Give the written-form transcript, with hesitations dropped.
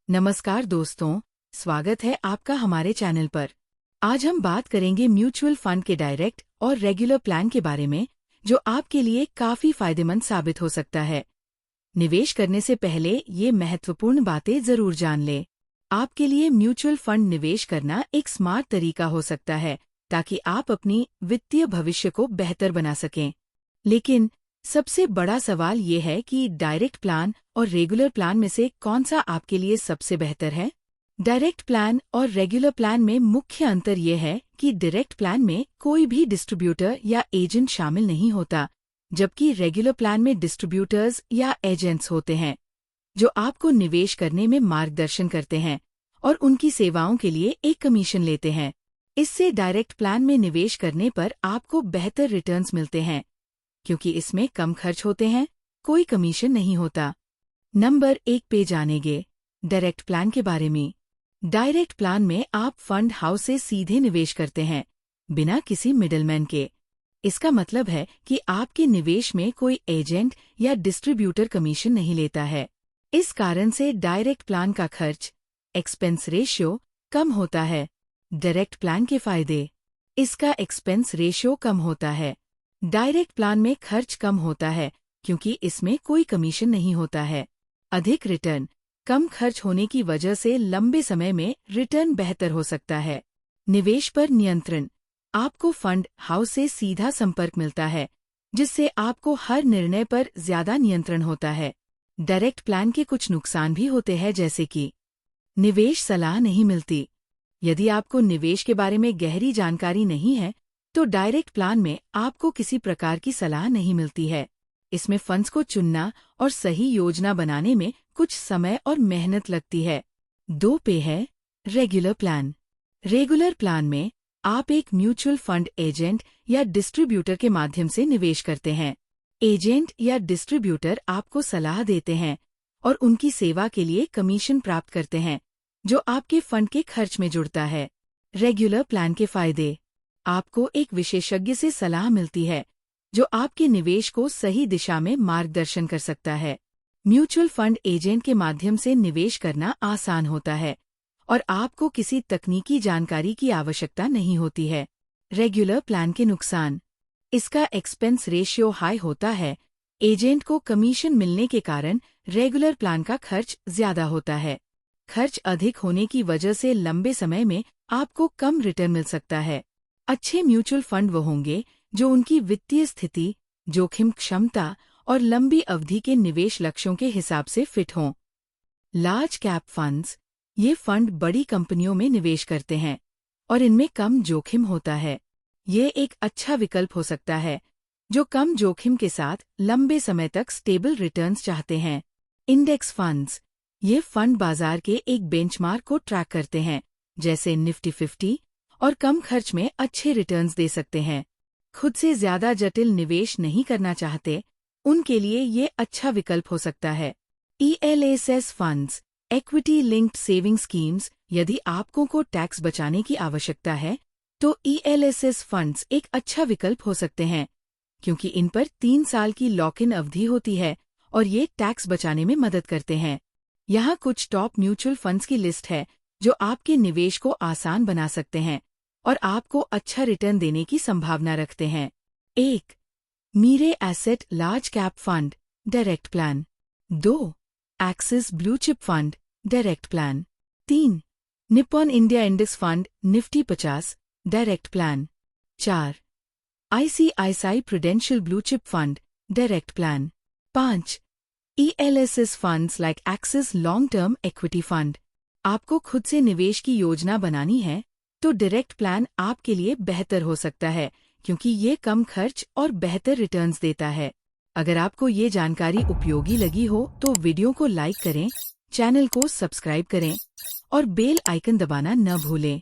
नमस्कार दोस्तों, स्वागत है आपका हमारे चैनल पर। आज हम बात करेंगे म्यूचुअल फंड के डायरेक्ट और रेगुलर प्लान के बारे में, जो आपके लिए काफी फायदेमंद साबित हो सकता है। निवेश करने से पहले ये महत्वपूर्ण बातें जरूर जान लें। आपके लिए म्यूचुअल फंड निवेश करना एक स्मार्ट तरीका हो सकता है, ताकि आप अपनी वित्तीय भविष्य को बेहतर बना सकें। लेकिन सबसे बड़ा सवाल ये है कि डायरेक्ट प्लान और रेगुलर प्लान में से कौन सा आपके लिए सबसे बेहतर है। डायरेक्ट प्लान और रेगुलर प्लान में मुख्य अंतर ये है कि डायरेक्ट प्लान में कोई भी डिस्ट्रीब्यूटर या एजेंट शामिल नहीं होता, जबकि रेगुलर प्लान में डिस्ट्रीब्यूटर्स या एजेंट्स होते हैं, जो आपको निवेश करने में मार्गदर्शन करते हैं और उनकी सेवाओं के लिए एक कमीशन लेते हैं। इससे डायरेक्ट प्लान में निवेश करने पर आपको बेहतर रिटर्न्स मिलते हैं, क्योंकि इसमें कम खर्च होते हैं, कोई कमीशन नहीं होता। नंबर 1 पे जानेंगे डायरेक्ट प्लान के बारे में। डायरेक्ट प्लान में आप फंड हाउस से सीधे निवेश करते हैं, बिना किसी मिडलमैन के। इसका मतलब है कि आपके निवेश में कोई एजेंट या डिस्ट्रीब्यूटर कमीशन नहीं लेता है। इस कारण से डायरेक्ट प्लान का खर्च एक्सपेंस रेशियो कम होता है। डायरेक्ट प्लान के फायदे। इसका एक्सपेंस रेशियो कम होता है। डायरेक्ट प्लान में खर्च कम होता है, क्योंकि इसमें कोई कमीशन नहीं होता है। अधिक रिटर्न। कम खर्च होने की वजह से लंबे समय में रिटर्न बेहतर हो सकता है। निवेश पर नियंत्रण। आपको फंड हाउस से सीधा संपर्क मिलता है, जिससे आपको हर निर्णय पर ज्यादा नियंत्रण होता है। डायरेक्ट प्लान के कुछ नुकसान भी होते हैं, जैसे कि निवेश सलाह नहीं मिलती। यदि आपको निवेश के बारे में गहरी जानकारी नहीं है, तो डायरेक्ट प्लान में आपको किसी प्रकार की सलाह नहीं मिलती है। इसमें फंड्स को चुनना और सही योजना बनाने में कुछ समय और मेहनत लगती है। 2 पे है रेगुलर प्लान। रेगुलर प्लान में आप एक म्यूचुअल फंड एजेंट या डिस्ट्रीब्यूटर के माध्यम से निवेश करते हैं। एजेंट या डिस्ट्रीब्यूटर आपको सलाह देते हैं और उनकी सेवा के लिए कमीशन प्राप्त करते हैं, जो आपके फंड के खर्च में जुड़ता है। रेगुलर प्लान के फायदे। आपको एक विशेषज्ञ से सलाह मिलती है, जो आपके निवेश को सही दिशा में मार्गदर्शन कर सकता है। म्यूचुअल फंड एजेंट के माध्यम से निवेश करना आसान होता है और आपको किसी तकनीकी जानकारी की आवश्यकता नहीं होती है। रेगुलर प्लान के नुकसान। इसका एक्सपेंस रेशियो हाई होता है। एजेंट को कमीशन मिलने के कारण रेगुलर प्लान का खर्च ज्यादा होता है। खर्च अधिक होने की वजह से लंबे समय में आपको कम रिटर्न मिल सकता है। अच्छे म्यूचुअल फंड वो होंगे जो उनकी वित्तीय स्थिति, जोखिम क्षमता और लंबी अवधि के निवेश लक्ष्यों के हिसाब से फिट हों। Large cap funds. ये फंड बड़ी कंपनियों में निवेश करते हैं और इनमें कम जोखिम होता है। ये एक अच्छा विकल्प हो सकता है, जो कम जोखिम के साथ लंबे समय तक स्टेबल रिटर्न्स चाहते हैं। Index funds. ये फंड बाजार के एक बेंचमार्क को ट्रैक करते हैं, जैसे निफ्टी 50, और कम खर्च में अच्छे रिटर्न्स दे सकते हैं। खुद से ज्यादा जटिल निवेश नहीं करना चाहते, उनके लिए ये अच्छा विकल्प हो सकता है। ELSS funds, equity linked saving schemes. यदि आपको को टैक्स बचाने की आवश्यकता है, तो ELSS फंड्स एक अच्छा विकल्प हो सकते हैं, क्योंकि इन पर 3 साल की लॉक इन अवधि होती है और ये टैक्स बचाने में मदद करते हैं। यहाँ कुछ टॉप म्यूचुअल फंड्स की लिस्ट है, जो आपके निवेश को आसान बना सकते हैं और आपको अच्छा रिटर्न देने की संभावना रखते हैं। 1. Mirae Asset large cap fund direct plan. 2. Axis blue chip fund direct plan. 3. Nippon India index fund Nifty 50 direct plan. 4. ICICI Prudential blue chip fund direct plan. 5. ELSS funds like Axis long term equity fund. आपको खुद से निवेश की योजना बनानी है, तो direct plan आपके लिए बेहतर हो सकता है, क्योंकि ये कम खर्च और बेहतर रिटर्न्स देता है। अगर आपको ये जानकारी उपयोगी लगी हो तो वीडियो को लाइक करें, चैनल को सब्सक्राइब करें और बेल आइकन दबाना न भूलें।